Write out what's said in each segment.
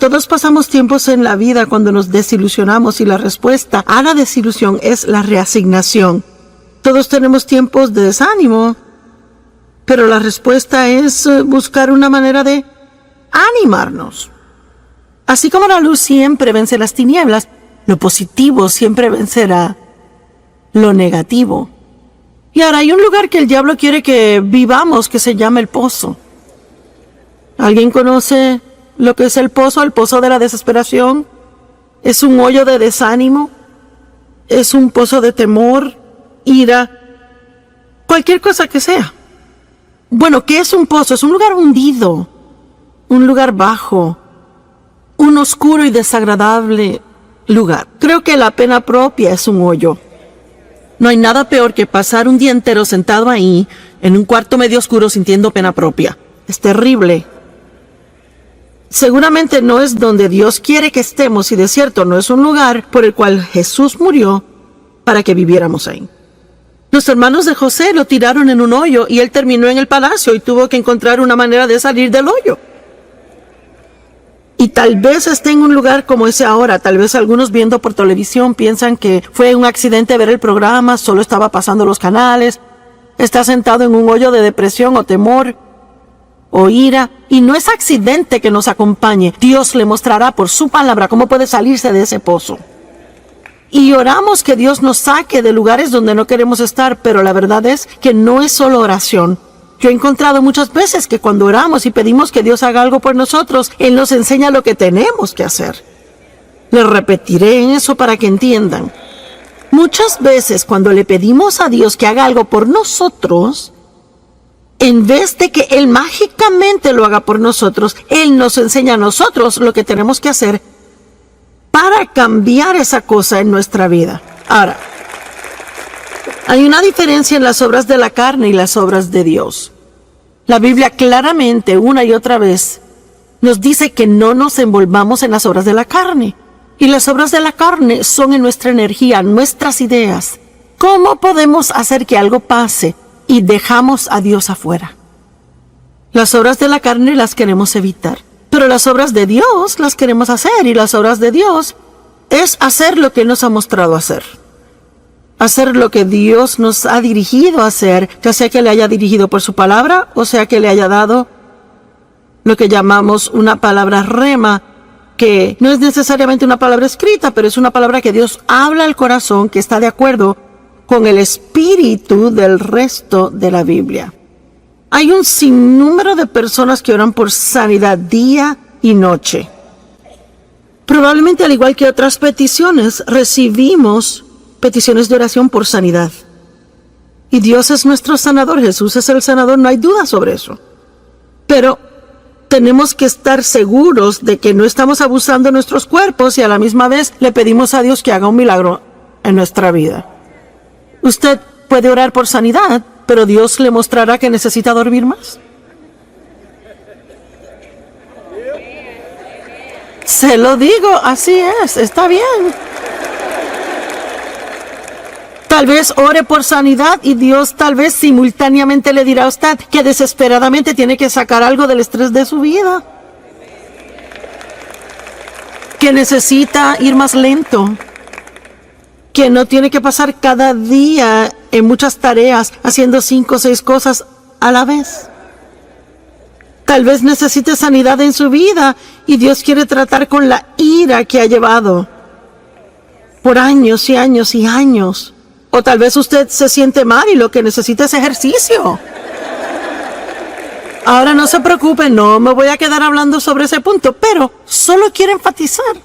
Todos pasamos tiempos en la vida cuando nos desilusionamos y la respuesta a la desilusión es la reasignación. Todos tenemos tiempos de desánimo, pero la respuesta es buscar una manera de animarnos. Así como la luz siempre vence las tinieblas, lo positivo siempre vencerá lo negativo. Y ahora hay un lugar que el diablo quiere que vivamos que se llama el pozo. ¿Alguien conoce lo que es el pozo? El pozo de la desesperación. Es un hoyo de desánimo. Es un pozo de temor, ira, cualquier cosa que sea. Bueno, ¿qué es un pozo? Es un lugar hundido, un lugar bajo, un oscuro y desagradable lugar. Creo que la pena propia es un hoyo. No hay nada peor que pasar un día entero sentado ahí, en un cuarto medio oscuro sintiendo pena propia. Es terrible. Seguramente no es donde Dios quiere que estemos y de cierto no es un lugar por el cual Jesús murió para que viviéramos ahí. Los hermanos de José lo tiraron en un hoyo y él terminó en el palacio y tuvo que encontrar una manera de salir del hoyo. Y tal vez esté en un lugar como ese ahora. Tal vez algunos viendo por televisión piensan que fue un accidente ver el programa, solo estaba pasando los canales. Está sentado en un hoyo de depresión o temor o ira. Y no es accidente que nos acompañe. Dios le mostrará por su palabra cómo puede salirse de ese pozo. Y oramos que Dios nos saque de lugares donde no queremos estar, pero la verdad es que no es solo oración. Yo he encontrado muchas veces que cuando oramos y pedimos que Dios haga algo por nosotros, Él nos enseña lo que tenemos que hacer. Les repetiré eso para que entiendan. Muchas veces cuando le pedimos a Dios que haga algo por nosotros, en vez de que Él mágicamente lo haga por nosotros, Él nos enseña a nosotros lo que tenemos que hacer para cambiar esa cosa en nuestra vida. Ahora, hay una diferencia en las obras de la carne y las obras de Dios. La Biblia claramente, una y otra vez, nos dice que no nos envolvamos en las obras de la carne. Y las obras de la carne son en nuestra energía, nuestras ideas. ¿Cómo podemos hacer que algo pase y dejamos a Dios afuera? Las obras de la carne las queremos evitar, pero las obras de Dios las queremos hacer, y las obras de Dios es hacer lo que Él nos ha mostrado hacer. Hacer lo que Dios nos ha dirigido a hacer, ya sea que le haya dirigido por su palabra, o sea que le haya dado lo que llamamos una palabra rema, que no es necesariamente una palabra escrita, pero es una palabra que Dios habla al corazón, que está de acuerdo con el espíritu del resto de la Biblia. Hay un sinnúmero de personas que oran por sanidad día y noche. Probablemente, al igual que otras peticiones, recibimos peticiones de oración por sanidad. Y Dios es nuestro sanador, Jesús es el sanador, no hay duda sobre eso. Pero tenemos que estar seguros de que no estamos abusando de nuestros cuerpos y a la misma vez le pedimos a Dios que haga un milagro en nuestra vida. Usted puede orar por sanidad, pero Dios le mostrará que necesita dormir más. Se lo digo, así es, está bien. Tal vez ore por sanidad y Dios tal vez simultáneamente le dirá a usted que desesperadamente tiene que sacar algo del estrés de su vida. Que necesita ir más lento. Que no tiene que pasar cada día en muchas tareas haciendo 5 o 6 cosas a la vez. Tal vez necesite sanidad en su vida y Dios quiere tratar con la ira que ha llevado por años y años y años. O tal vez usted se siente mal y lo que necesita es ejercicio. Ahora no se preocupe, no me voy a quedar hablando sobre ese punto, pero solo quiero enfatizar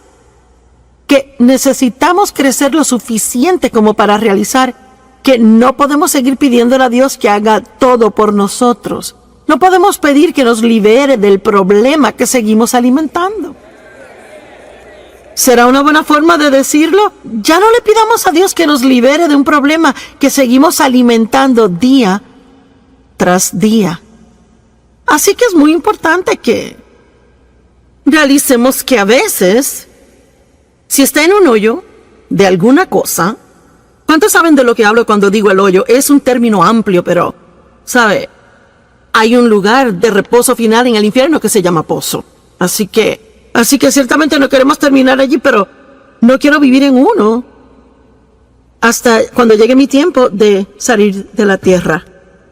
que necesitamos crecer lo suficiente como para realizar que no podemos seguir pidiéndole a Dios que haga todo por nosotros. No podemos pedir que nos libere del problema que seguimos alimentando. ¿Será una buena forma de decirlo? Ya no le pidamos a Dios que nos libere de un problema que seguimos alimentando día tras día. Así que es muy importante que realicemos que a veces, si está en un hoyo de alguna cosa, ¿cuántos saben de lo que hablo cuando digo el hoyo? Es un término amplio, pero, ¿sabe? Hay un lugar de reposo final en el infierno que se llama pozo. Así que Así que ciertamente no queremos terminar allí, pero no quiero vivir en uno hasta cuando llegue mi tiempo de salir de la tierra.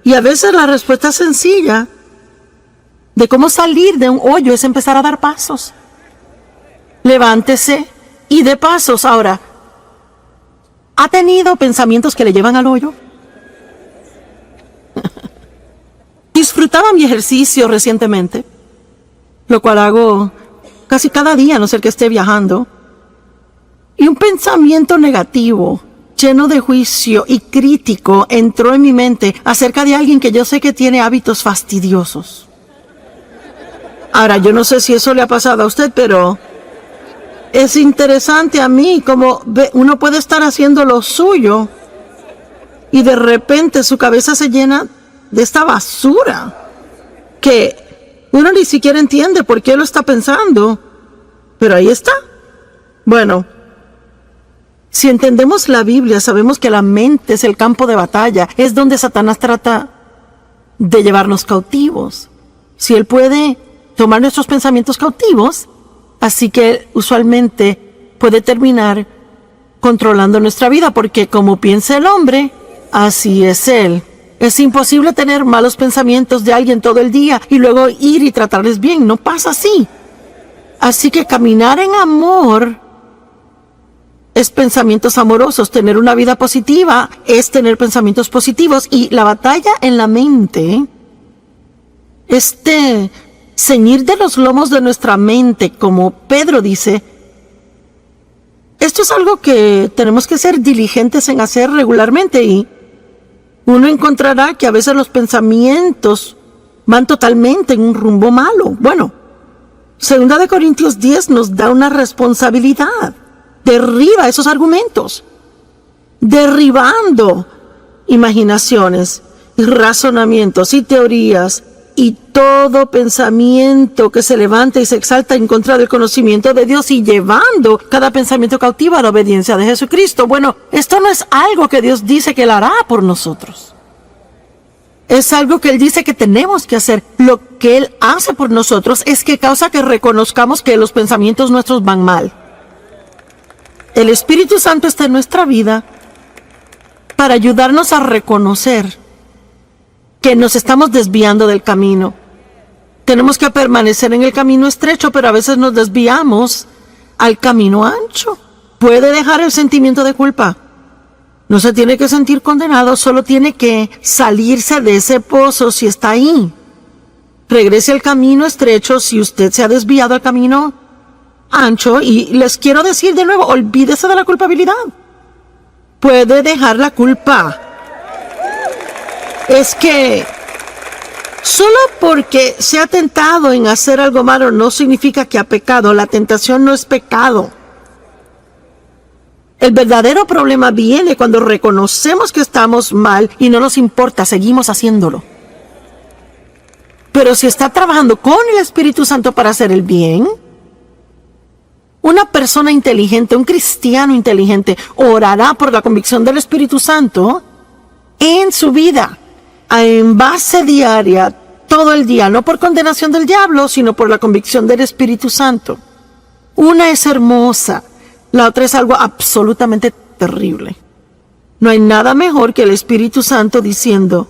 Y a veces la respuesta sencilla de cómo salir de un hoyo es empezar a dar pasos. Levántese y dé pasos. Ahora, ¿ha tenido pensamientos que le llevan al hoyo? Disfrutaba mi ejercicio recientemente, lo cual hago casi cada día, a no ser que esté viajando. Y un pensamiento negativo, lleno de juicio y crítico, entró en mi mente acerca de alguien que yo sé que tiene hábitos fastidiosos. Ahora, yo no sé si eso le ha pasado a usted, pero es interesante a mí como uno puede estar haciendo lo suyo y de repente su cabeza se llena de esta basura que uno ni siquiera entiende por qué lo está pensando, pero ahí está. Bueno, si entendemos la Biblia, sabemos que la mente es el campo de batalla, es donde Satanás trata de llevarnos cautivos. Si él puede tomar nuestros pensamientos cautivos, así que usualmente puede terminar controlando nuestra vida, porque como piensa el hombre, así es él. Es imposible tener malos pensamientos de alguien todo el día y luego ir y tratarles bien. No pasa así. Así que caminar en amor es pensamientos amorosos. Tener una vida positiva es tener pensamientos positivos. Y la batalla en la mente, ceñir de los lomos de nuestra mente, como Pedro dice, esto es algo que tenemos que ser diligentes en hacer regularmente, y uno encontrará que a veces los pensamientos van totalmente en un rumbo malo. Bueno, 2 Corintios 10 nos da una responsabilidad. Derriba esos argumentos, derribando imaginaciones y razonamientos y teorías y todo pensamiento que se levanta y se exalta en contra del conocimiento de Dios, y llevando cada pensamiento cautivo a la obediencia de Jesucristo. Bueno, esto no es algo que Dios dice que Él hará por nosotros. Es algo que Él dice que tenemos que hacer. Lo que Él hace por nosotros es que causa que reconozcamos que los pensamientos nuestros van mal. El Espíritu Santo está en nuestra vida para ayudarnos a reconocer que nos estamos desviando del camino. Tenemos que permanecer en el camino estrecho, pero a veces nos desviamos al camino ancho. Puede dejar el sentimiento de culpa. No se tiene que sentir condenado, solo tiene que salirse de ese pozo si está ahí. Regrese al camino estrecho si usted se ha desviado al camino ancho. Y les quiero decir de nuevo, olvídese de la culpabilidad. Puede dejar la culpa. Es que solo porque se ha tentado en hacer algo malo no significa que ha pecado. La tentación no es pecado. El verdadero problema viene cuando reconocemos que estamos mal y no nos importa, seguimos haciéndolo. Pero si está trabajando con el Espíritu Santo para hacer el bien, una persona inteligente, un cristiano inteligente, orará por la convicción del Espíritu Santo en su vida, en base diaria, todo el día, no por condenación del diablo, sino por la convicción del Espíritu Santo. Una es hermosa, la otra es algo absolutamente terrible. No hay nada mejor que el Espíritu Santo diciendo,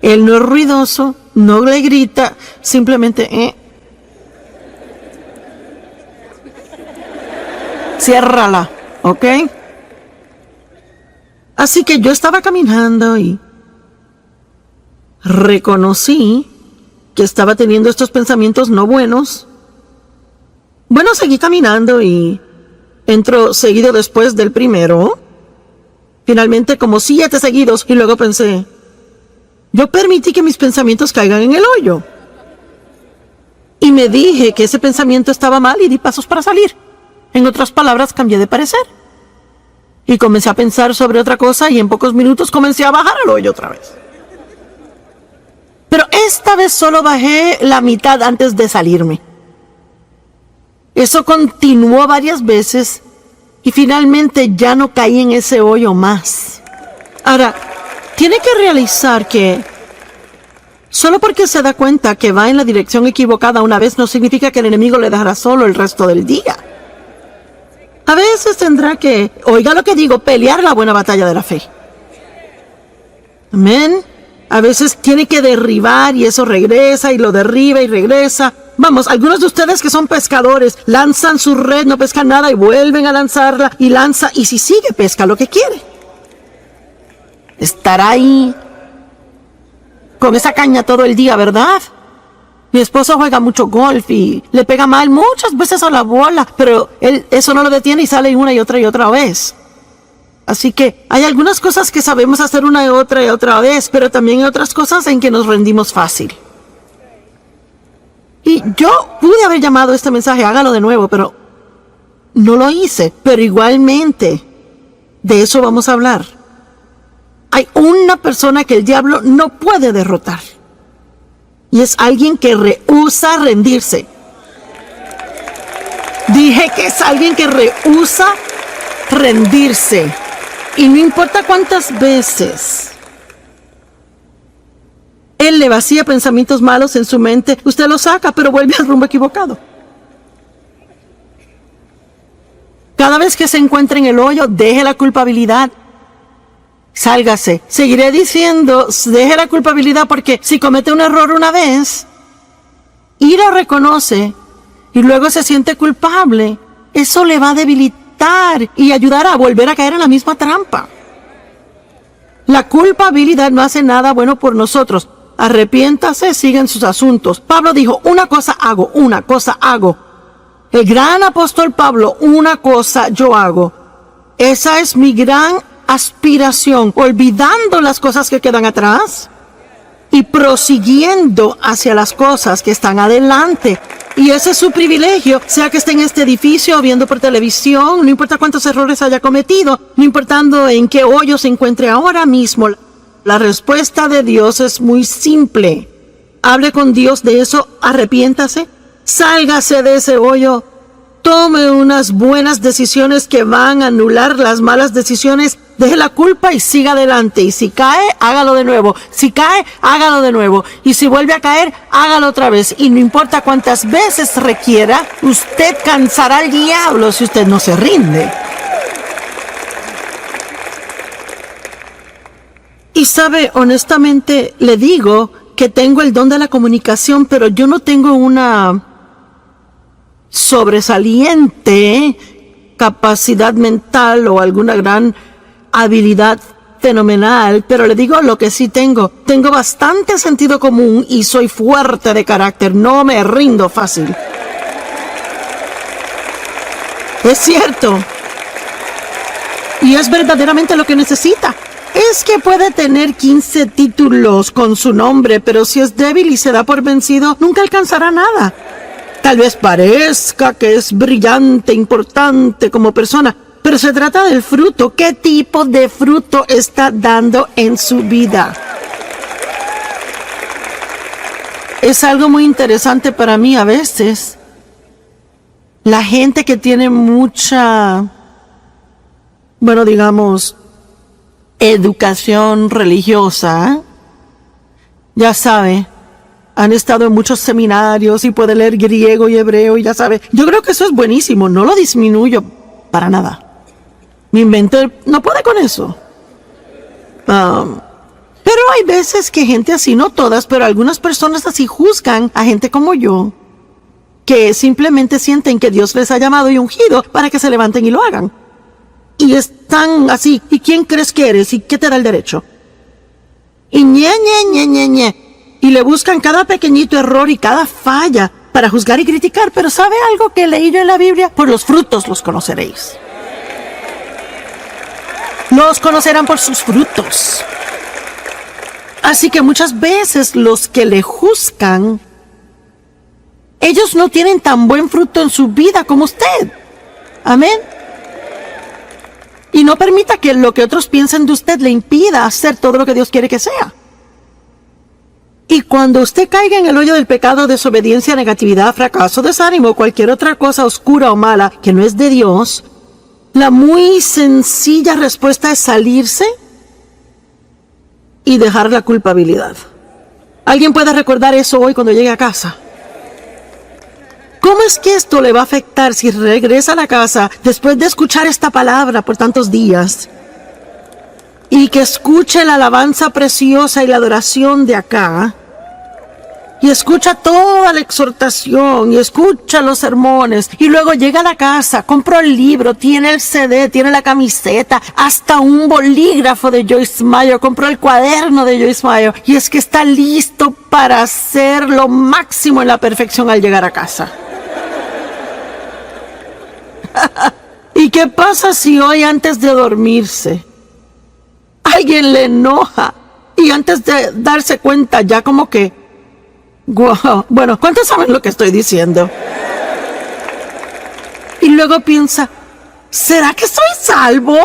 Él no es ruidoso, no le grita, simplemente, ciérrala, ¿ok? Así que yo estaba caminando y reconocí que estaba teniendo estos pensamientos no buenos. Bueno, seguí caminando y entro seguido después del primero. Finalmente como 7 seguidos, y luego pensé, yo permití que mis pensamientos caigan en el hoyo. Y me dije que ese pensamiento estaba mal y di pasos para salir. En otras palabras, cambié de parecer. Y comencé a pensar sobre otra cosa y en pocos minutos comencé a bajar al hoyo otra vez. Pero esta vez solo bajé la mitad antes de salirme. Eso continuó varias veces y finalmente ya no caí en ese hoyo más. Ahora, tiene que realizar que Solo porque se da cuenta que va en la dirección equivocada una vez no significa que el enemigo le dejará solo el resto del día. A veces tendrá que, oiga lo que digo, pelear la buena batalla de la fe. Amén. A veces tiene que derribar y eso regresa y lo derriba y regresa. Vamos, algunos de ustedes que son pescadores lanzan su red, no pescan nada y vuelven a lanzarla y lanza y si sigue pesca lo que quiere. Estará ahí con esa caña todo el día, ¿verdad? Mi esposo juega mucho golf y le pega mal muchas veces a la bola, pero él eso no lo detiene y sale una y otra vez. Así que hay algunas cosas que sabemos hacer una y otra vez, pero también hay otras cosas en que nos rendimos fácil. Y yo pude haber llamado este mensaje, hágalo de nuevo, pero no lo hice. Pero igualmente, de eso vamos a hablar. Hay una persona que el diablo no puede derrotar. Y es alguien que rehúsa rendirse. Dije que es alguien que rehúsa rendirse. Y no importa cuántas veces él le vacía pensamientos malos en su mente, usted los saca, pero vuelve al rumbo equivocado. Cada vez que se encuentre en el hoyo, deje la culpabilidad. Sálgase. Seguiré diciendo, deje la culpabilidad porque si comete un error una vez y lo reconoce y luego se siente culpable, eso le va a debilitar y ayudar a volver a caer en la misma trampa. La culpabilidad no hace nada bueno por nosotros. Arrepiéntase, sigan sus asuntos. Pablo dijo, una cosa hago. El gran apóstol Pablo, una cosa yo hago. Esa es mi gran aspiración, olvidando las cosas que quedan atrás y prosiguiendo hacia las cosas que están adelante. Y ese es su privilegio, sea que esté en este edificio o viendo por televisión, no importa cuántos errores haya cometido, no importando en qué hoyo se encuentre ahora mismo. La respuesta de Dios es muy simple. Hable con Dios de eso, arrepiéntase, sálgase de ese hoyo, tome unas buenas decisiones que van a anular las malas decisiones, deje la culpa y siga adelante. Y si cae, hágalo de nuevo. Si cae, hágalo de nuevo. Y si vuelve a caer, hágalo otra vez. Y no importa cuántas veces requiera, usted cansará al diablo si usted no se rinde. Y sabe, honestamente, le digo que tengo el don de la comunicación, pero yo no tengo una sobresaliente capacidad mental o alguna gran habilidad fenomenal, pero le digo lo que sí tengo. Tengo bastante sentido común y soy fuerte de carácter, no me rindo fácil. Es cierto. Y es verdaderamente lo que necesita. Es que puede tener 15 títulos con su nombre, pero si es débil y se da por vencido, nunca alcanzará nada. Tal vez parezca que es brillante, importante como persona, pero se trata del fruto. ¿Qué tipo de fruto está dando en su vida? Es algo muy interesante para mí a veces. La gente que tiene mucha, digamos, educación religiosa, ya sabe, han estado en muchos seminarios y puede leer griego y hebreo y ya sabe. Yo creo que eso es buenísimo, no lo disminuyo para nada. Mi mente no puede con eso. Pero hay veces que gente así, no todas, pero algunas personas así juzgan a gente como yo, que simplemente sienten que Dios les ha llamado y ungido para que se levanten y lo hagan. Y están así, ¿y quién crees que eres? ¿Y qué te da el derecho? Y y le buscan cada pequeñito error y cada falla para juzgar y criticar. Pero ¿sabe algo que leí yo en la Biblia? Por los frutos los conoceréis. Los conocerán por sus frutos. Así que muchas veces los que le juzgan, ellos no tienen tan buen fruto en su vida como usted. Amén. Y no permita que lo que otros piensen de usted le impida hacer todo lo que Dios quiere que sea. Y cuando usted caiga en el hoyo del pecado, desobediencia, negatividad, fracaso, desánimo, cualquier otra cosa oscura o mala que no es de Dios, la muy sencilla respuesta es salirse y dejar la culpabilidad. ¿Alguien puede recordar eso hoy cuando llegue a casa? ¿Cómo es que esto le va a afectar si regresa a la casa después de escuchar esta palabra por tantos días? Y que escuche la alabanza preciosa y la adoración de acá. Y escucha toda la exhortación y escucha los sermones. Y luego llega a la casa, compró el libro, tiene el CD, tiene la camiseta, hasta un bolígrafo de Joyce Meyer, compró el cuaderno de Joyce Meyer. Y es que está listo para hacer lo máximo en la perfección al llegar a casa. ¿Y qué pasa si hoy antes de dormirse alguien le enoja y antes de darse cuenta ya como que, wow, bueno, ¿cuántos saben lo que estoy diciendo? Y luego piensa, ¿será que soy salvo?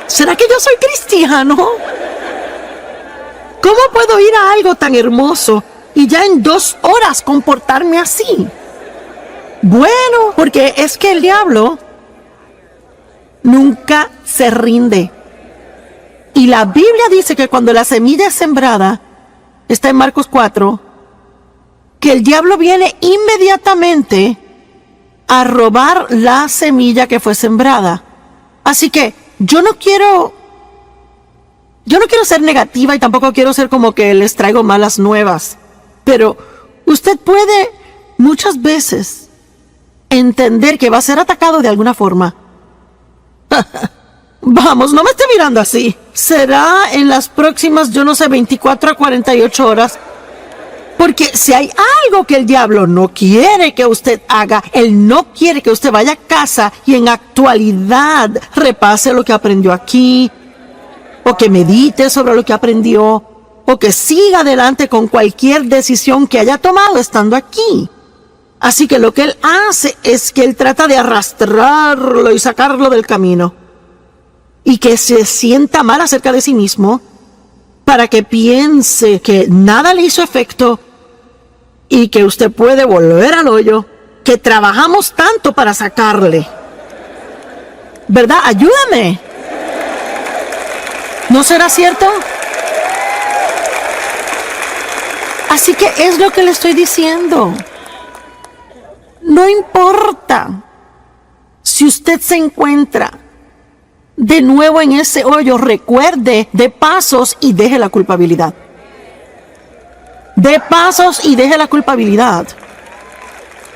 ¿Será que yo soy cristiano? ¿Cómo puedo ir a algo tan hermoso y ya en 2 horas comportarme así? Bueno, porque es que el diablo nunca se rinde. Y la Biblia dice que cuando la semilla es sembrada, está en Marcos 4, que el diablo viene inmediatamente a robar la semilla que fue sembrada. Así que yo no quiero ser negativa y tampoco quiero ser como que les traigo malas nuevas. Pero usted puede muchas veces entender que va a ser atacado de alguna forma. Vamos, no me esté mirando así. Será en las próximas, 24 a 48 horas. Porque si hay algo que el diablo no quiere que usted haga, él no quiere que usted vaya a casa y en actualidad repase lo que aprendió aquí, o que medite sobre lo que aprendió, o que siga adelante con cualquier decisión que haya tomado estando aquí. Así que lo que él hace es que él trata de arrastrarlo y sacarlo del camino. Y que se sienta mal acerca de sí mismo para que piense que nada le hizo efecto y que usted puede volver al hoyo que trabajamos tanto para sacarle. ¿Verdad? Ayúdame. ¿No será cierto? Así que es lo que le estoy diciendo. No importa si usted se encuentra de nuevo en ese hoyo, recuerde, dé pasos y deje la culpabilidad. Dé pasos y deje la culpabilidad.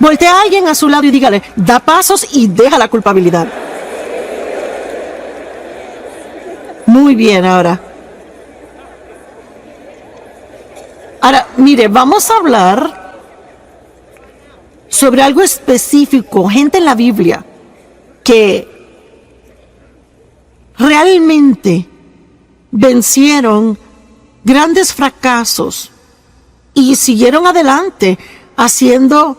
Voltea a alguien a su lado y dígale, da pasos y deja la culpabilidad. Muy bien, ahora, mire, vamos a hablar sobre algo específico, gente en la Biblia que realmente vencieron grandes fracasos y siguieron adelante haciendo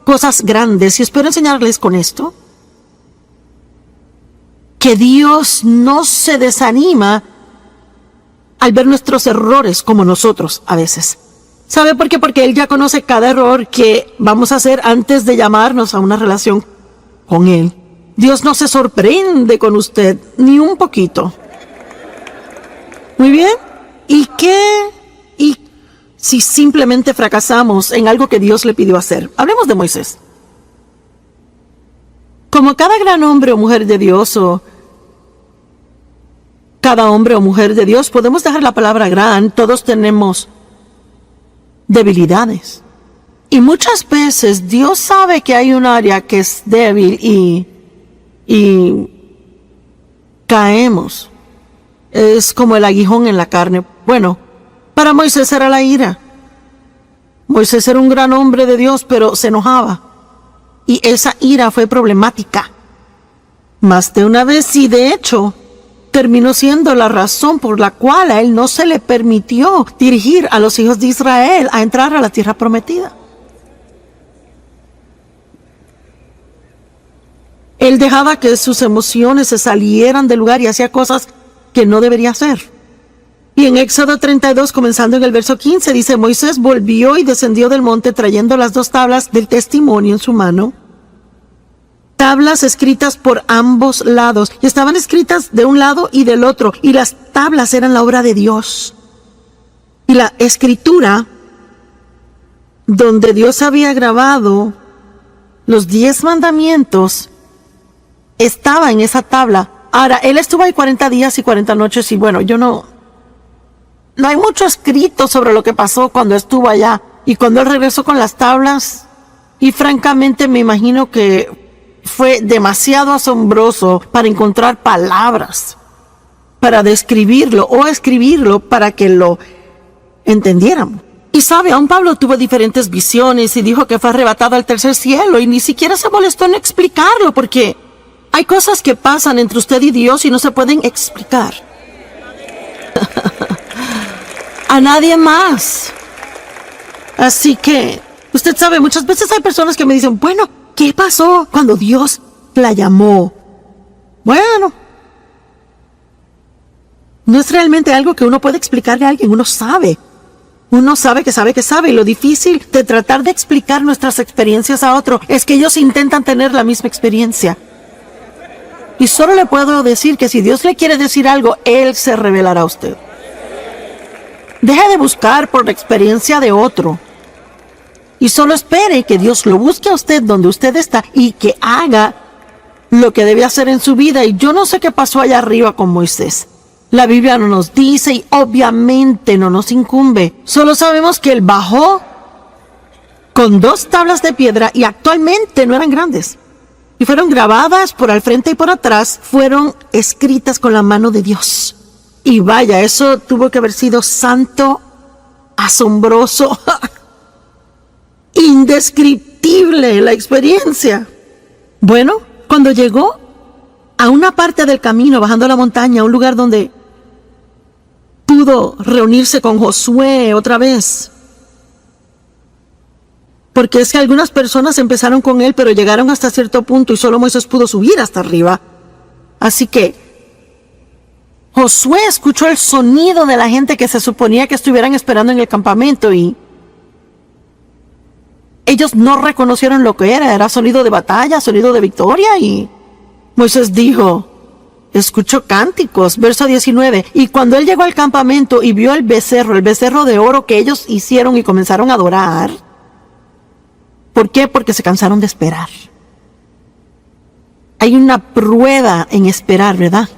cosas grandes. Y espero enseñarles con esto que Dios no se desanima al ver nuestros errores como nosotros a veces. ¿Sabe por qué? Porque Él ya conoce cada error que vamos a hacer antes de llamarnos a una relación con Él. Dios no se sorprende con usted, ni un poquito. Muy bien. ¿Y qué? ¿Y si simplemente fracasamos en algo que Dios le pidió hacer? Hablemos de Moisés. Como cada gran hombre o mujer de Dios, o cada hombre o mujer de Dios, podemos dejar la palabra gran, todos tenemos debilidades. Y muchas veces Dios sabe que hay un área que es débil y caemos. Es como el aguijón en la carne. Bueno, para Moisés era la ira. Moisés era un gran hombre de Dios, pero se enojaba. Y esa ira fue problemática. Más de una vez, y de hecho, terminó siendo la razón por la cual a él no se le permitió dirigir a los hijos de Israel a entrar a la tierra prometida. Él dejaba que sus emociones se salieran del lugar y hacía cosas que no debería hacer. Y en Éxodo 32, comenzando en el verso 15, dice, Moisés volvió y descendió del monte trayendo las 2 tablas del testimonio en su mano. Tablas escritas por ambos lados. Y estaban escritas de un lado y del otro. Y las tablas eran la obra de Dios. Y la escritura donde Dios había grabado los 10 mandamientos estaba en esa tabla. Ahora, él estuvo ahí 40 días y 40 noches y bueno, no hay mucho escrito sobre lo que pasó cuando estuvo allá y cuando él regresó con las tablas. Y francamente me imagino que fue demasiado asombroso para encontrar palabras para describirlo o escribirlo para que lo entendiéramos. Y sabe, aún Pablo tuvo diferentes visiones y dijo que fue arrebatado al tercer cielo y ni siquiera se molestó en explicarlo porque hay cosas que pasan entre usted y Dios y no se pueden explicar. A nadie más. Así que, usted sabe, muchas veces hay personas que me dicen, bueno, ¿qué pasó cuando Dios la llamó? Bueno, no es realmente algo que uno puede explicarle a alguien, uno sabe. Uno sabe que sabe que sabe, y lo difícil de tratar de explicar nuestras experiencias a otro es que ellos intentan tener la misma experiencia. Y solo le puedo decir que si Dios le quiere decir algo, Él se revelará a usted. Deje de buscar por la experiencia de otro. Y solo espere que Dios lo busque a usted donde usted está y que haga lo que debe hacer en su vida. Y yo no sé qué pasó allá arriba con Moisés. La Biblia no nos dice y obviamente no nos incumbe. Solo sabemos que él bajó con 2 tablas de piedra y actualmente no eran grandes. Y fueron grabadas por al frente y por atrás, fueron escritas con la mano de Dios. Y vaya, eso tuvo que haber sido santo, asombroso, indescriptible la experiencia. Bueno, cuando llegó a una parte del camino, bajando la montaña, a un lugar donde pudo reunirse con Josué otra vez. Porque es que algunas personas empezaron con él, pero llegaron hasta cierto punto y solo Moisés pudo subir hasta arriba. Así que Josué escuchó el sonido de la gente que se suponía que estuvieran esperando en el campamento y ellos no reconocieron lo que era sonido de batalla, sonido de victoria, y Moisés dijo, escuchó cánticos, verso 19, y cuando él llegó al campamento y vio el becerro de oro que ellos hicieron y comenzaron a adorar. ¿Por qué? Porque se cansaron de esperar. Hay una prueba en esperar, ¿verdad?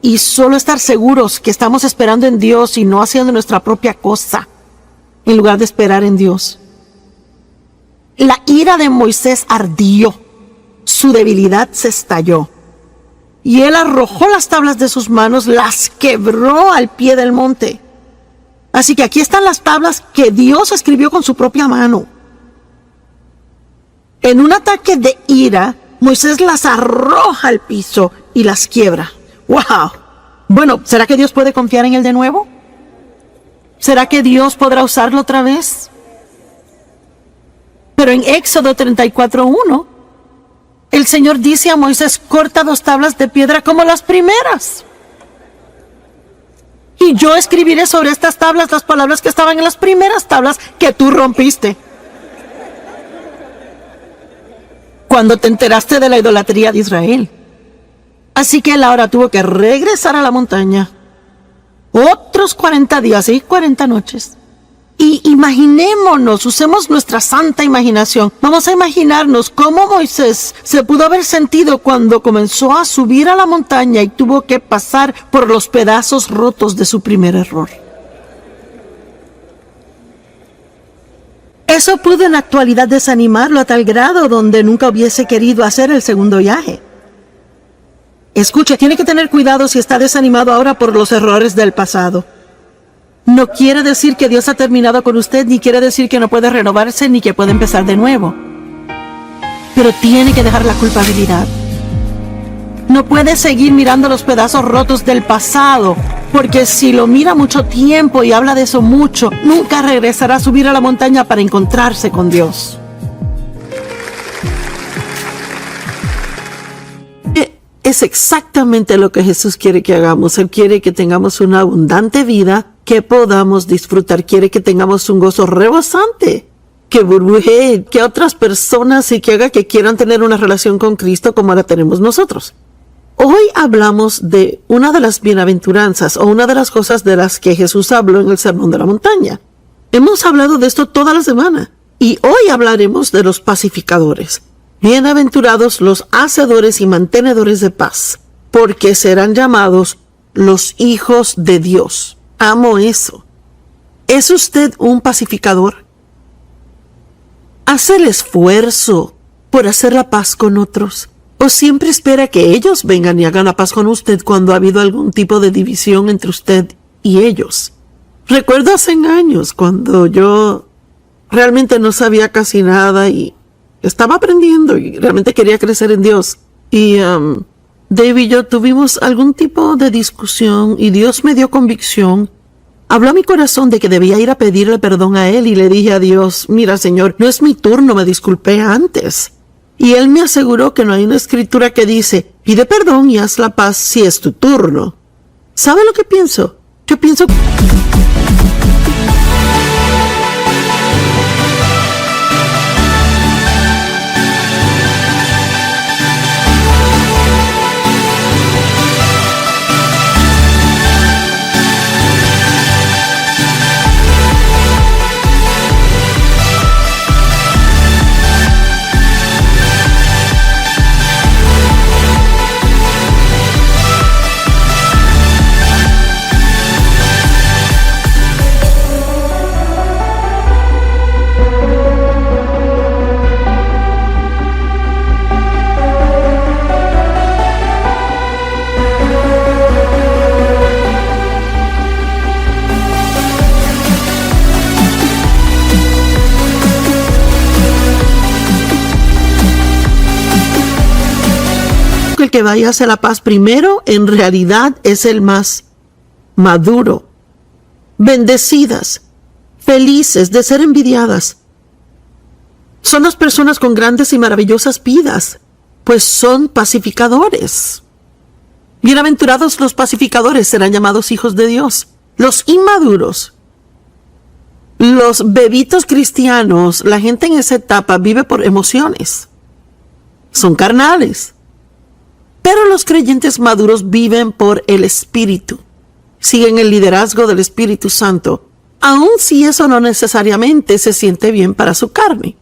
Y solo estar seguros que estamos esperando en Dios y no haciendo nuestra propia cosa, en lugar de esperar en Dios. La ira de Moisés ardió, su debilidad se estalló. Y él arrojó las tablas de sus manos, las quebró al pie del monte. Así que aquí están las tablas que Dios escribió con su propia mano. En un ataque de ira, Moisés las arroja al piso y las quiebra. ¡Wow! Bueno, ¿será que Dios puede confiar en él de nuevo? ¿Será que Dios podrá usarlo otra vez? Pero en Éxodo 34:1, el Señor dice a Moisés, corta 2 tablas de piedra como las primeras. Y yo escribiré sobre estas tablas las palabras que estaban en las primeras tablas que tú rompiste. Cuando te enteraste de la idolatría de Israel. Así que él ahora tuvo que regresar a la montaña. Otros 40 días y 40 noches. Y imaginémonos, usemos nuestra santa imaginación. Vamos a imaginarnos cómo Moisés se pudo haber sentido cuando comenzó a subir a la montaña y tuvo que pasar por los pedazos rotos de su primer error. Eso pudo en la actualidad desanimarlo a tal grado donde nunca hubiese querido hacer el segundo viaje. Escuche, tiene que tener cuidado si está desanimado ahora por los errores del pasado. No quiere decir que Dios ha terminado con usted, ni quiere decir que no puede renovarse, ni que puede empezar de nuevo. Pero tiene que dejar la culpabilidad. No puede seguir mirando los pedazos rotos del pasado, porque si lo mira mucho tiempo y habla de eso mucho, nunca regresará a subir a la montaña para encontrarse con Dios. Es exactamente lo que Jesús quiere que hagamos. Él quiere que tengamos una abundante vida, que podamos disfrutar. Quiere que tengamos un gozo rebosante, que burbujee, que otras personas y que haga que quieran tener una relación con Cristo como la tenemos nosotros. Hoy hablamos de una de las bienaventuranzas o una de las cosas de las que Jesús habló en el Sermón de la Montaña. Hemos hablado de esto toda la semana y hoy hablaremos de los pacificadores. Bienaventurados los hacedores y mantenedores de paz, porque serán llamados los hijos de Dios. Amo eso. ¿Es usted un pacificador? ¿Hace el esfuerzo por hacer la paz con otros? ¿O siempre espera que ellos vengan y hagan la paz con usted cuando ha habido algún tipo de división entre usted y ellos? Recuerdo hace años cuando yo realmente no sabía casi nada y estaba aprendiendo y realmente quería crecer en Dios. Y Dave y yo tuvimos algún tipo de discusión y Dios me dio convicción. Habló a mi corazón de que debía ir a pedirle perdón a Él y le dije a Dios, mira Señor, no es mi turno, me disculpé antes. Y Él me aseguró que no hay una escritura que dice, pide perdón y haz la paz si es tu turno. ¿Sabe lo que pienso? Yo pienso... el que vaya hacia la paz primero en realidad es el más maduro. Bendecidas, felices de ser envidiadas. Son las personas con grandes y maravillosas vidas, pues son pacificadores. Bienaventurados los pacificadores serán llamados hijos de Dios. Los inmaduros, los bebitos cristianos, la gente en esa etapa vive por emociones. Son carnales. Pero los creyentes maduros viven por el Espíritu. Siguen el liderazgo del Espíritu Santo, aun si eso no necesariamente se siente bien para su carne.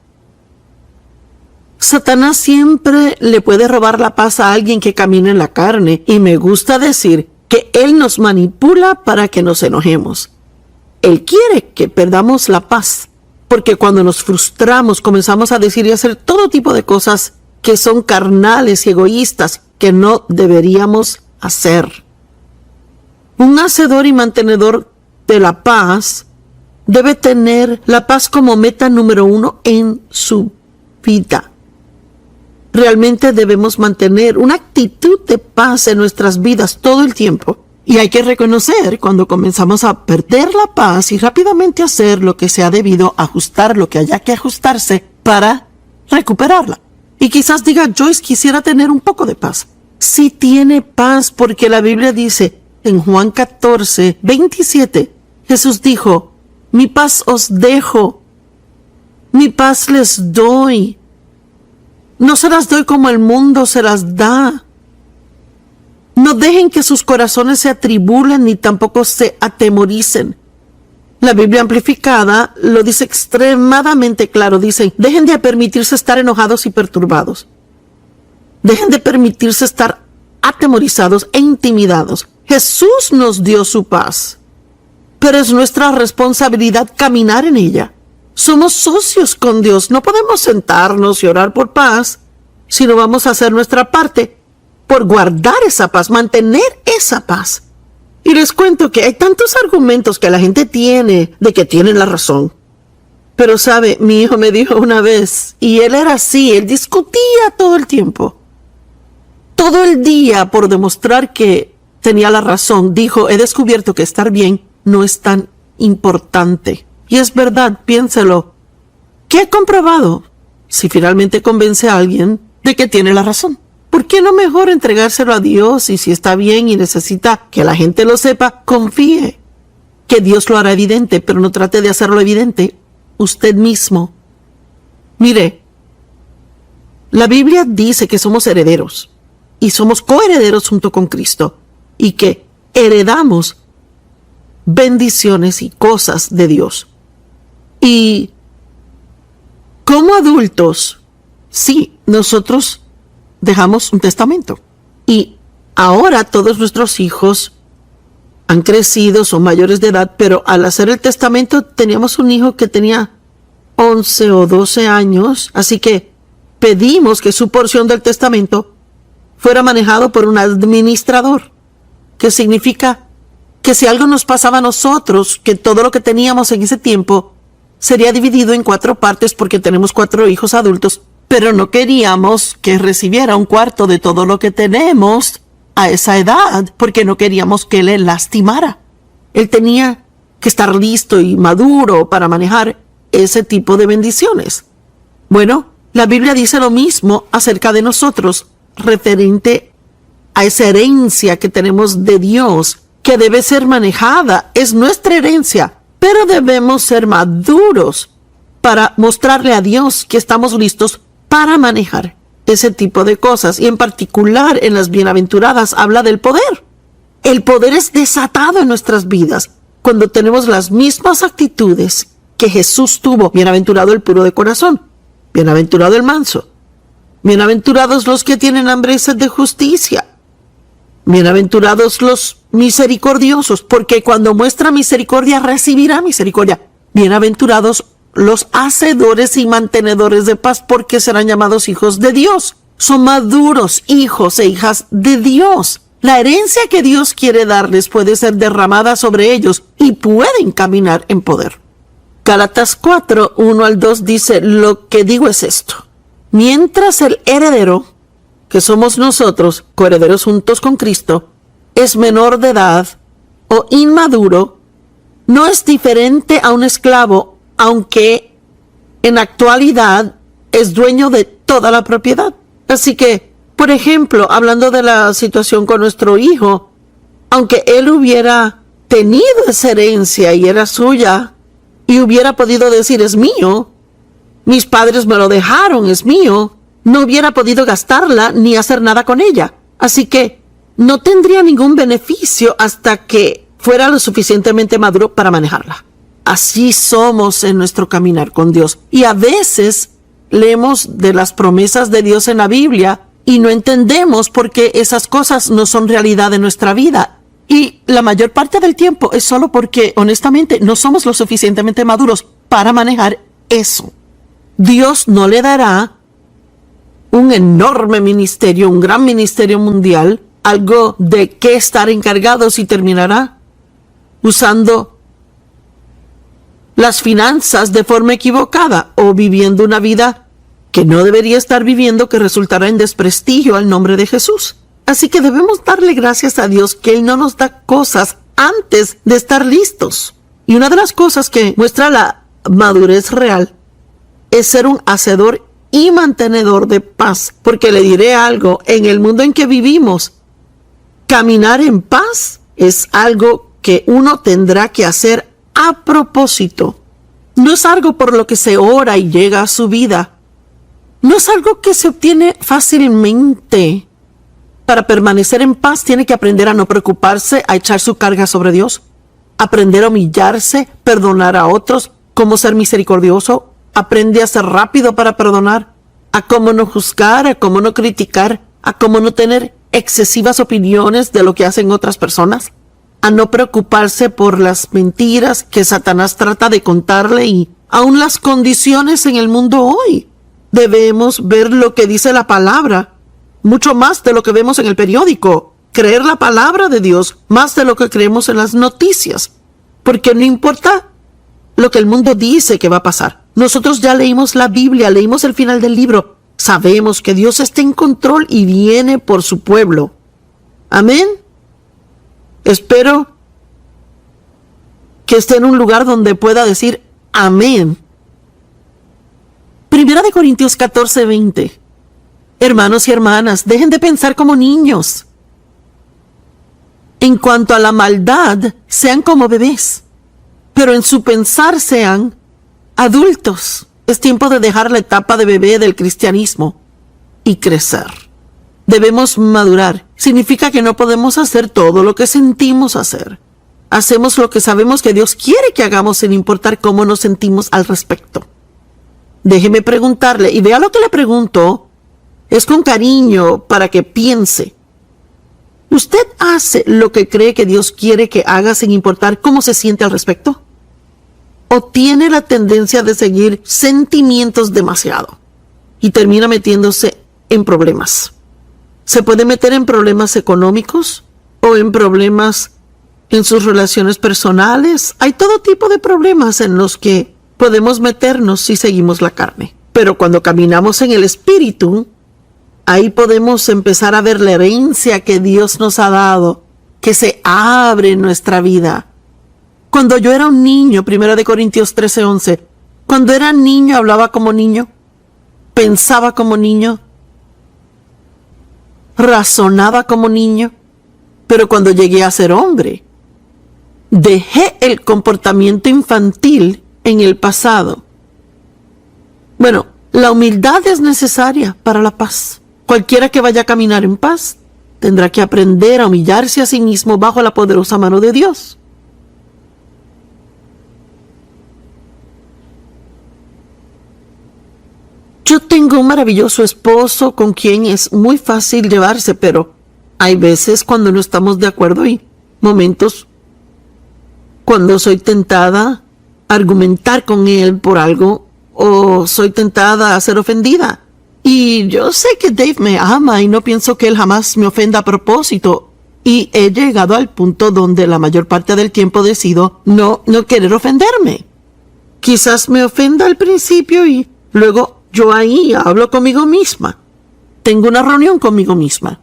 Satanás siempre le puede robar la paz a alguien que camina en la carne, y me gusta decir que él nos manipula para que nos enojemos. Él quiere que perdamos la paz, porque cuando nos frustramos comenzamos a decir y hacer todo tipo de cosas que son carnales y egoístas, que no deberíamos hacer. Un hacedor y mantenedor de la paz debe tener la paz como meta número 1 en su vida. Realmente debemos mantener una actitud de paz en nuestras vidas todo el tiempo. Y hay que reconocer cuando comenzamos a perder la paz y rápidamente hacer lo que sea debido, ajustar lo que haya que ajustarse para recuperarla. Y quizás diga, Joyce, quisiera tener un poco de paz. Sí tiene paz, porque la Biblia dice en Juan 14, 27, Jesús dijo, mi paz os dejo, mi paz les doy. No se las doy como el mundo se las da. No dejen que sus corazones se atribulen ni tampoco se atemoricen. La Biblia amplificada lo dice extremadamente claro. Dice, dejen de permitirse estar enojados y perturbados. Dejen de permitirse estar atemorizados e intimidados. Jesús nos dio su paz, pero es nuestra responsabilidad caminar en ella. Somos socios con Dios. No podemos sentarnos y orar por paz si no vamos a hacer nuestra parte por guardar esa paz, mantener esa paz. Y les cuento que hay tantos argumentos que la gente tiene de que tienen la razón. Pero sabe, mi hijo me dijo una vez, y él era así, él discutía todo el tiempo. Todo el día por demostrar que tenía la razón. Dijo, he descubierto que estar bien no es tan importante. Y es verdad, piénselo. ¿Qué he comprobado? Si finalmente convence a alguien de que tiene la razón. ¿Por qué no mejor entregárselo a Dios? Y si está bien y necesita que la gente lo sepa, confíe que Dios lo hará evidente, pero no trate de hacerlo evidente usted mismo. Mire, la Biblia dice que somos herederos. y somos coherederos junto con Cristo y que heredamos bendiciones y cosas de Dios. Y como adultos, sí, nosotros dejamos un testamento. Y ahora todos nuestros hijos han crecido, son mayores de edad, pero al hacer el testamento teníamos un hijo que tenía 11 o 12 años, así que pedimos que su porción del testamento fuera manejado por un administrador, que significa que si algo nos pasaba a nosotros, que todo lo que teníamos en ese tiempo sería dividido en 4 partes porque tenemos 4 hijos adultos, pero no queríamos que recibiera un cuarto de todo lo que tenemos a esa edad porque no queríamos que le lastimara. Él tenía que estar listo y maduro para manejar ese tipo de bendiciones. Bueno, la Biblia dice lo mismo acerca de nosotros, referente a esa herencia que tenemos de Dios, que debe ser manejada. Es nuestra herencia, pero debemos ser maduros para mostrarle a Dios que estamos listos para manejar ese tipo de cosas. Y en particular en las bienaventuradas habla del poder. El poder es desatado en nuestras vidas cuando tenemos las mismas actitudes que Jesús tuvo. Bienaventurado el puro de corazón, bienaventurado el manso, bienaventurados los que tienen hambre y sed de justicia, bienaventurados los misericordiosos, porque cuando muestra misericordia recibirá misericordia. Bienaventurados los hacedores y mantenedores de paz, porque serán llamados hijos de Dios. Son maduros hijos e hijas de Dios. La herencia que Dios quiere darles puede ser derramada sobre ellos y pueden caminar en poder. Gálatas 4, 1 al 2 dice: lo que digo es esto. Mientras el heredero, que somos nosotros, coherederos juntos con Cristo, es menor de edad o inmaduro, no es diferente a un esclavo, aunque en actualidad es dueño de toda la propiedad. Así que, por ejemplo, hablando de la situación con nuestro hijo, aunque él hubiera tenido esa herencia y era suya, y hubiera podido decir es mío, mis padres me lo dejaron, es mío, no hubiera podido gastarla ni hacer nada con ella. Así que no tendría ningún beneficio hasta que fuera lo suficientemente maduro para manejarla. Así somos en nuestro caminar con Dios. Y a veces leemos de las promesas de Dios en la Biblia y no entendemos por qué esas cosas no son realidad en nuestra vida. Y la mayor parte del tiempo es solo porque, honestamente, no somos lo suficientemente maduros para manejar eso. Dios no le dará un enorme ministerio, un gran ministerio mundial, algo de qué estar encargados, y terminará usando las finanzas de forma equivocada o viviendo una vida que no debería estar viviendo, que resultará en desprestigio al nombre de Jesús. Así que debemos darle gracias a Dios que Él no nos da cosas antes de estar listos. Y una de las cosas que muestra la madurez real es ser un hacedor y mantenedor de paz. Porque le diré algo, en el mundo en que vivimos, caminar en paz es algo que uno tendrá que hacer a propósito. No es algo por lo que se ora y llega a su vida. No es algo que se obtiene fácilmente. Para permanecer en paz tiene que aprender a no preocuparse, a echar su carga sobre Dios, aprender a humillarse, perdonar a otros, cómo ser misericordioso, aprende a ser rápido para perdonar, a cómo no juzgar, a cómo no criticar, a cómo no tener excesivas opiniones de lo que hacen otras personas, a no preocuparse por las mentiras que Satanás trata de contarle y aún las condiciones en el mundo hoy. Debemos ver lo que dice la palabra, mucho más de lo que vemos en el periódico, creer la palabra de Dios más de lo que creemos en las noticias, porque no importa lo que el mundo dice que va a pasar. Nosotros ya leímos la Biblia, leímos el final del libro, sabemos que Dios está en control y viene por su pueblo. Amén. Espero que esté en un lugar donde pueda decir amén. Primera de Corintios 14:20. Hermanos y hermanas, dejen de pensar como niños. En cuanto a la maldad, sean como bebés, pero en su pensar sean adultos. Es tiempo de dejar la etapa de bebé del cristianismo y crecer. Debemos madurar. Significa que no podemos hacer todo lo que sentimos hacer. Hacemos lo que sabemos que Dios quiere que hagamos sin importar cómo nos sentimos al respecto. Déjeme preguntarle, y vea lo que le pregunto, es con cariño para que piense. ¿Usted hace lo que cree que Dios quiere que haga sin importar cómo se siente al respecto? ¿O tiene la tendencia de seguir sentimientos demasiado y termina metiéndose en problemas? ¿Se puede meter en problemas económicos o en problemas en sus relaciones personales? Hay todo tipo de problemas en los que podemos meternos si seguimos la carne. Pero cuando caminamos en el Espíritu, ahí podemos empezar a ver la herencia que Dios nos ha dado, que se abre en nuestra vida. Cuando yo era un niño, 1 Corintios 13:11, cuando era niño hablaba como niño, pensaba como niño, razonaba como niño, pero cuando llegué a ser hombre, dejé el comportamiento infantil en el pasado. Bueno, la humildad es necesaria para la paz. Cualquiera que vaya a caminar en paz tendrá que aprender a humillarse a sí mismo bajo la poderosa mano de Dios. Yo tengo un maravilloso esposo con quien es muy fácil llevarse, pero hay veces cuando no estamos de acuerdo y momentos cuando soy tentada a argumentar con él por algo o soy tentada a ser ofendida. Y yo sé que Dave me ama y no pienso que él jamás me ofenda a propósito. Y he llegado al punto donde la mayor parte del tiempo decido no querer ofenderme. Quizás me ofenda al principio y luego yo ahí hablo conmigo misma. Tengo una reunión conmigo misma.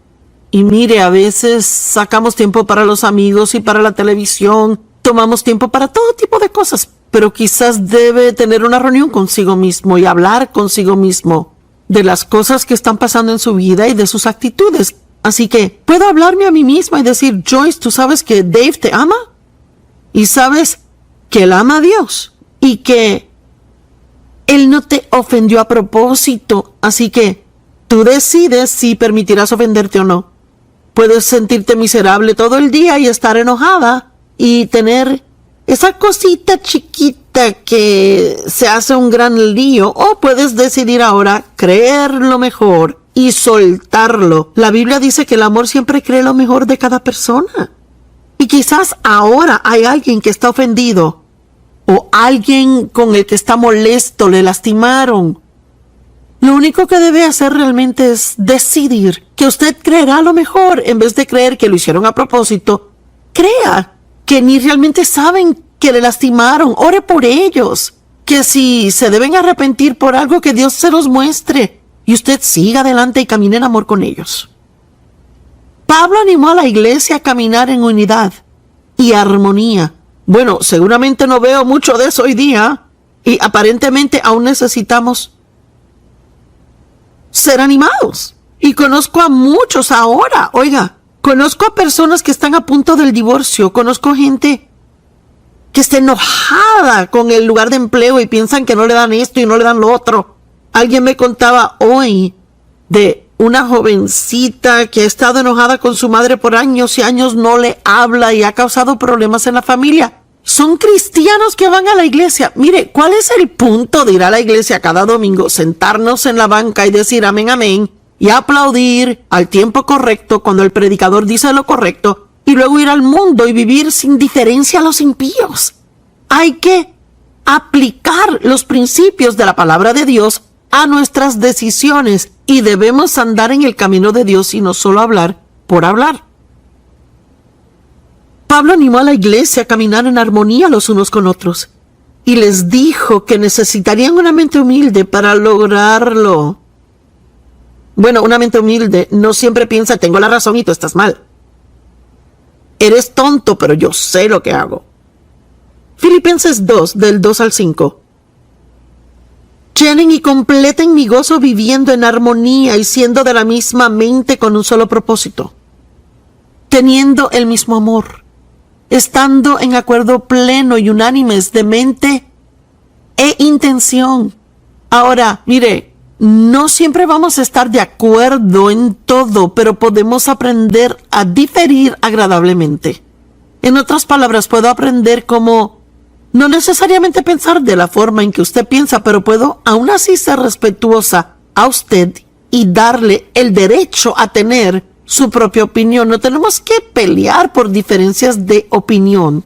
Y mire, a veces sacamos tiempo para los amigos y para la televisión. Tomamos tiempo para todo tipo de cosas. Pero quizás debe tener una reunión consigo mismo y hablar consigo mismo de las cosas que están pasando en su vida y de sus actitudes. Así que puedo hablarme a mí misma y decir, Joyce, ¿tú sabes que Dave te ama? Y sabes que él ama a Dios y que él no te ofendió a propósito. Así que tú decides si permitirás ofenderte o no. Puedes sentirte miserable todo el día y estar enojada y tener esa cosita chiquita que se hace un gran lío, o puedes decidir ahora creer lo mejor y soltarlo. La Biblia dice que el amor siempre cree lo mejor de cada persona. Y quizás ahora hay alguien que está ofendido o alguien con el que está molesto, le lastimaron. Lo único que debe hacer realmente es decidir que usted creerá lo mejor en vez de creer que lo hicieron a propósito. Crea que ni realmente saben que le lastimaron. Ore por ellos. Que si se deben arrepentir por algo, que Dios se los muestre. Y usted siga adelante y camine en amor con ellos. Pablo animó a la iglesia a caminar en unidad y armonía. Bueno, seguramente no veo mucho de eso hoy día. Y aparentemente aún necesitamos ser animados. Y conozco a muchos ahora. Oiga, conozco a personas que están a punto del divorcio. Conozco gente que está enojada con el lugar de empleo y piensan que no le dan esto y no le dan lo otro. Alguien me contaba hoy de una jovencita que ha estado enojada con su madre por años y años, no le habla y ha causado problemas en la familia. Son cristianos que van a la iglesia. Mire, ¿cuál es el punto de ir a la iglesia cada domingo, sentarnos en la banca y decir amén, amén, y aplaudir al tiempo correcto cuando el predicador dice lo correcto, y luego ir al mundo y vivir sin diferencia a los impíos? Hay que aplicar los principios de la palabra de Dios a nuestras decisiones y debemos andar en el camino de Dios y no solo hablar por hablar. Pablo animó a la iglesia a caminar en armonía los unos con otros y les dijo que necesitarían una mente humilde para lograrlo. Bueno, una mente humilde no siempre piensa tengo la razón y tú estás mal. Eres tonto, pero yo sé lo que hago. Filipenses 2, del 2 al 5. Llenen y completen mi gozo viviendo en armonía y siendo de la misma mente con un solo propósito, teniendo el mismo amor, estando en acuerdo pleno y unánimes de mente e intención. Ahora, mire, No siempre vamos a estar de acuerdo en todo, pero podemos aprender a diferir agradablemente. En otras palabras, puedo aprender cómo no necesariamente pensar de la forma en que usted piensa, pero puedo aún así ser respetuosa a usted y darle el derecho a tener su propia opinión. No tenemos que pelear por diferencias de opinión.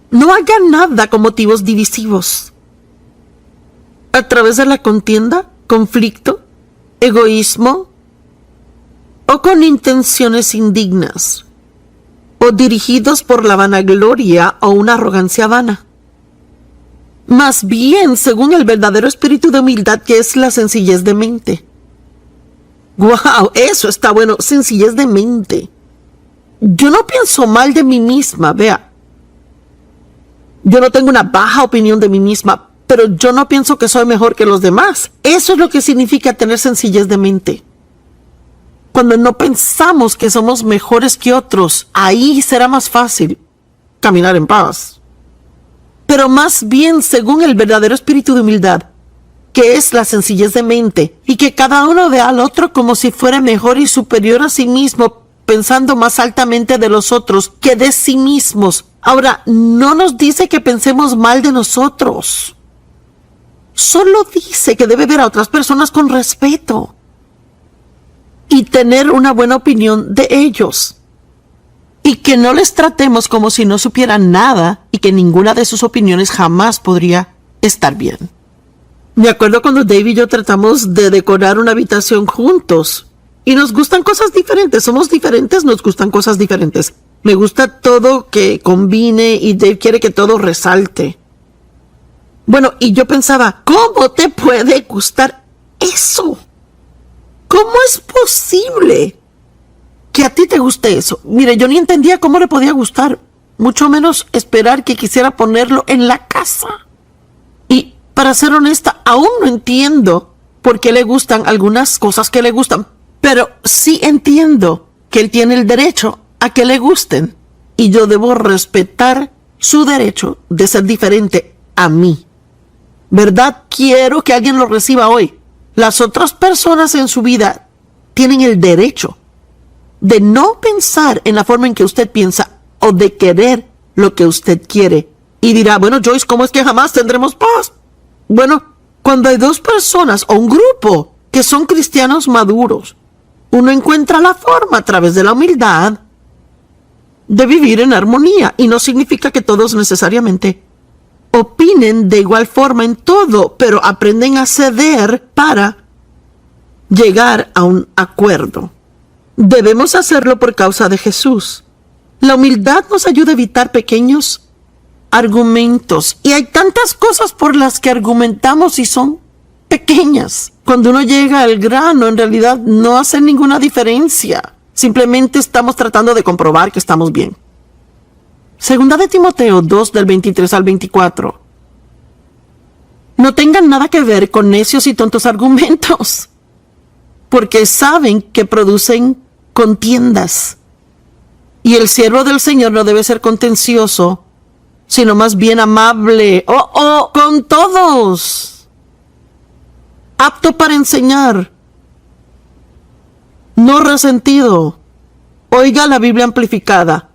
No haga nada con motivos divisivos. A través de la contienda, conflicto, egoísmo o con intenciones indignas o dirigidos por la vanagloria o una arrogancia vana. Más bien, según el verdadero espíritu de humildad, que es la sencillez de mente. ¡Wow! Eso está bueno, sencillez de mente. Yo no pienso mal de mí misma, vea. Yo no tengo una baja opinión de mí misma, pero yo no pienso que soy mejor que los demás. Eso es lo que significa tener sencillez de mente. Cuando no pensamos que somos mejores que otros, ahí será más fácil caminar en paz. Pero más bien, según el verdadero espíritu de humildad, que es la sencillez de mente, y que cada uno vea al otro como si fuera mejor y superior a sí mismo, pensando más altamente de los otros que de sí mismos. Ahora, no nos dice que pensemos mal de nosotros. Solo dice que debe ver a otras personas con respeto y tener una buena opinión de ellos. Y que no les tratemos como si no supieran nada y que ninguna de sus opiniones jamás podría estar bien. Me acuerdo cuando Dave y yo tratamos de decorar una habitación juntos. Y nos gustan cosas diferentes. Somos diferentes, nos gustan cosas diferentes. Me gusta todo que combine y Dave quiere que todo resalte. Bueno, y yo pensaba, ¿cómo te puede gustar eso? ¿Cómo es posible que a ti te guste eso? Mire, yo ni entendía cómo le podía gustar, mucho menos esperar que quisiera ponerlo en la casa. Y para ser honesta, aún no entiendo por qué le gustan algunas cosas que le gustan, pero sí entiendo que él tiene el derecho a que le gusten y yo debo respetar su derecho de ser diferente a mí. ¿Verdad? Quiero que alguien lo reciba hoy. Las otras personas en su vida tienen el derecho de no pensar en la forma en que usted piensa o de querer lo que usted quiere. Y dirá, bueno, Joyce, ¿cómo es que jamás tendremos paz? Bueno, cuando hay dos personas o un grupo que son cristianos maduros, uno encuentra la forma a través de la humildad de vivir en armonía. Y no significa que todos necesariamente opinen de igual forma en todo, pero aprenden a ceder para llegar a un acuerdo. Debemos hacerlo por causa de Jesús. La humildad nos ayuda a evitar pequeños argumentos. Y hay tantas cosas por las que argumentamos y son pequeñas. Cuando uno llega al grano, en realidad no hace ninguna diferencia. Simplemente estamos tratando de comprobar que estamos bien. Segunda de Timoteo 2, del 23 al 24. No tengan nada que ver con necios y tontos argumentos, porque saben que producen contiendas. Y el siervo del Señor no debe ser contencioso, sino más bien amable, con todos, apto para enseñar, no resentido. Oiga la Biblia amplificada.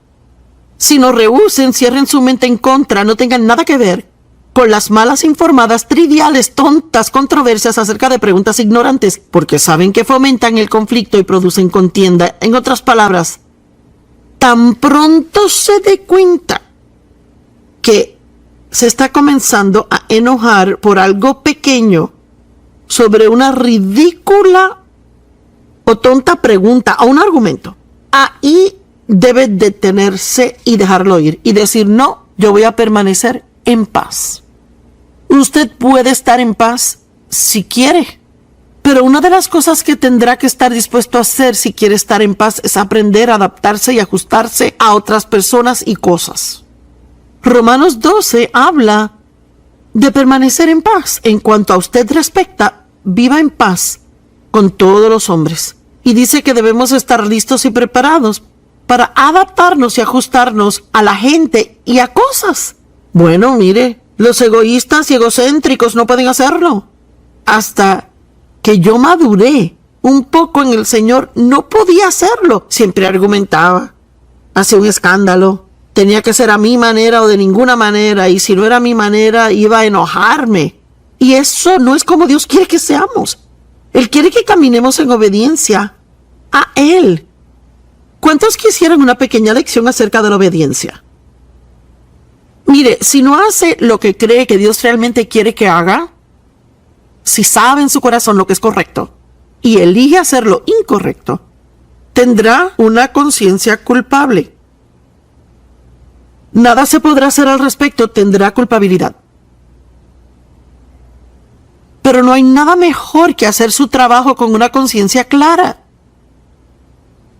Si no rehúsen, cierren su mente en contra, no tengan nada que ver con las malas informadas, triviales, tontas controversias acerca de preguntas ignorantes, porque saben que fomentan el conflicto y producen contienda. En otras palabras, tan pronto se dé cuenta que se está comenzando a enojar por algo pequeño sobre una ridícula o tonta pregunta o un argumento, ahí debe detenerse y dejarlo ir y decir, no, yo voy a permanecer en paz. Usted puede estar en paz si quiere, pero una de las cosas que tendrá que estar dispuesto a hacer si quiere estar en paz es aprender a adaptarse y ajustarse a otras personas y cosas. Romanos 12 habla de permanecer en paz. En cuanto a usted respecta, viva en paz con todos los hombres. Y dice que debemos estar listos y preparados para adaptarnos y ajustarnos a la gente y a cosas. Bueno, mire, los egoístas y egocéntricos no pueden hacerlo. Hasta que yo maduré un poco en el Señor, no podía hacerlo. Siempre argumentaba, hacía un escándalo. Tenía que ser a mi manera o de ninguna manera, y si no era a mi manera, iba a enojarme. Y eso no es como Dios quiere que seamos. Él quiere que caminemos en obediencia a Él. ¿Cuántos quisieran una pequeña lección acerca de la obediencia? Mire, si no hace lo que cree que Dios realmente quiere que haga, si sabe en su corazón lo que es correcto y elige hacer lo incorrecto, tendrá una conciencia culpable. Nada se podrá hacer al respecto, tendrá culpabilidad. Pero no hay nada mejor que hacer su trabajo con una conciencia clara.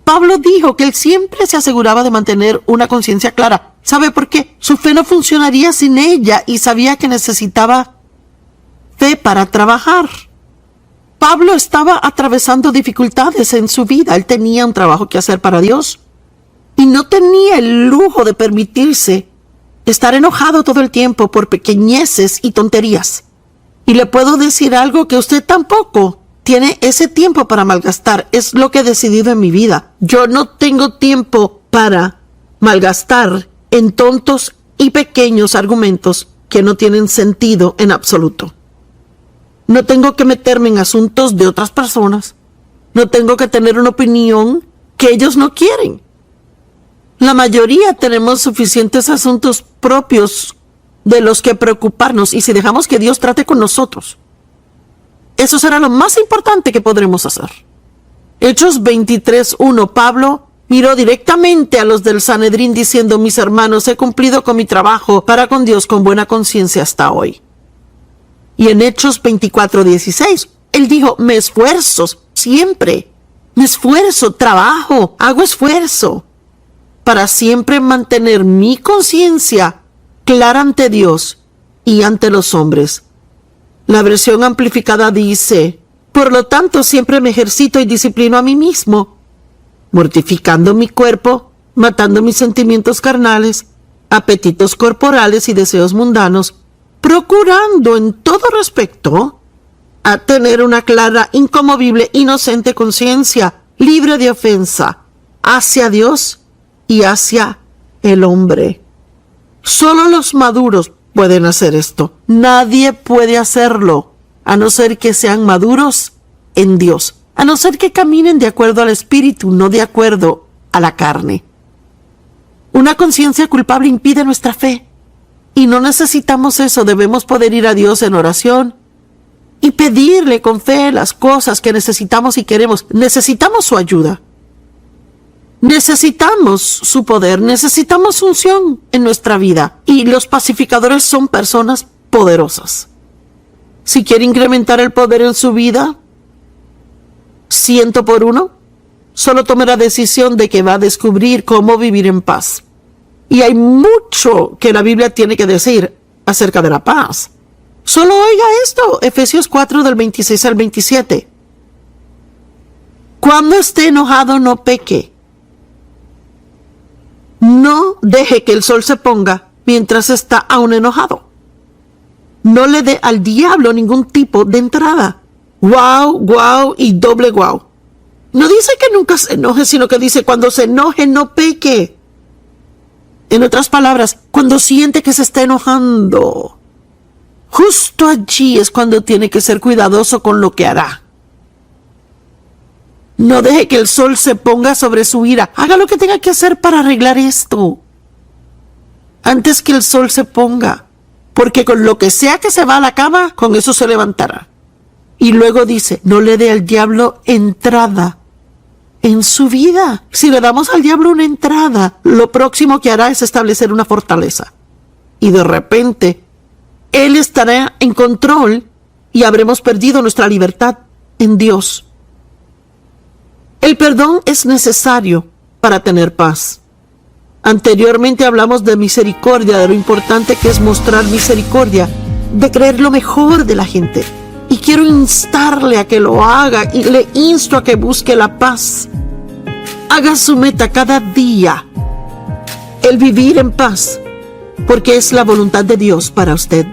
Pablo dijo que él siempre se aseguraba de mantener una conciencia clara. ¿Sabe por qué? Su fe no funcionaría sin ella y sabía que necesitaba fe para trabajar. Pablo estaba atravesando dificultades en su vida. Él tenía un trabajo que hacer para Dios y no tenía el lujo de permitirse estar enojado todo el tiempo por pequeñeces y tonterías. Y le puedo decir algo, que usted tampoco tiene ese tiempo para malgastar. Es lo que he decidido en mi vida. Yo no tengo tiempo para malgastar en tontos y pequeños argumentos que no tienen sentido en absoluto. No tengo que meterme en asuntos de otras personas. No tengo que tener una opinión que ellos no quieren. La mayoría tenemos suficientes asuntos propios de los que preocuparnos, y si dejamos que Dios trate con nosotros, eso será lo más importante que podremos hacer. Hechos 23:1, Pablo miró directamente a los del Sanedrín diciendo: mis hermanos, he cumplido con mi trabajo para con Dios con buena conciencia hasta hoy. Y en Hechos 24:16, él dijo: me esfuerzo siempre, me esfuerzo, trabajo, hago esfuerzo para siempre mantener mi conciencia clara ante Dios y ante los hombres. La versión amplificada dice: por lo tanto, siempre me ejercito y disciplino a mí mismo, mortificando mi cuerpo, matando mis sentimientos carnales, apetitos corporales y deseos mundanos, procurando en todo respecto a tener una clara, inconmovible, inocente conciencia, libre de ofensa, hacia Dios y hacia el hombre. Solo los maduros pueden hacer esto. Nadie puede hacerlo, a no ser que sean maduros en Dios, a no ser que caminen de acuerdo al Espíritu, no de acuerdo a la carne. Una conciencia culpable impide nuestra fe, y no necesitamos eso. Debemos poder ir a Dios en oración y pedirle con fe las cosas que necesitamos y queremos. Necesitamos su ayuda. Necesitamos su poder, necesitamos unción en nuestra vida, y los pacificadores son personas poderosas. Si quiere incrementar el poder en su vida, 100%, solo tome la decisión de que va a descubrir cómo vivir en paz. Y hay mucho que la Biblia tiene que decir acerca de la paz. Solo oiga esto, Efesios 4 del 26 al 27. Cuando esté enojado, no peque. No deje que el sol se ponga mientras está aún enojado. No le dé al diablo ningún tipo de entrada. Guau y doble guau. No dice que nunca se enoje, sino que dice: cuando se enoje, no peque. En otras palabras, cuando siente que se está enojando, justo allí es cuando tiene que ser cuidadoso con lo que hará. No deje que el sol se ponga sobre su ira. Haga lo que tenga que hacer para arreglar esto antes que el sol se ponga, porque con lo que sea que se va a la cama, con eso se levantará. Y luego dice: no le dé al diablo entrada en su vida. Si le damos al diablo una entrada, lo próximo que hará es establecer una fortaleza. Y de repente, él estará en control y habremos perdido nuestra libertad en Dios. El perdón es necesario para tener paz. Anteriormente hablamos de misericordia, de lo importante que es mostrar misericordia, de creer lo mejor de la gente. Y quiero instarle a que lo haga, y le insto a que busque la paz. Haga su meta cada día el vivir en paz, porque es la voluntad de Dios para usted.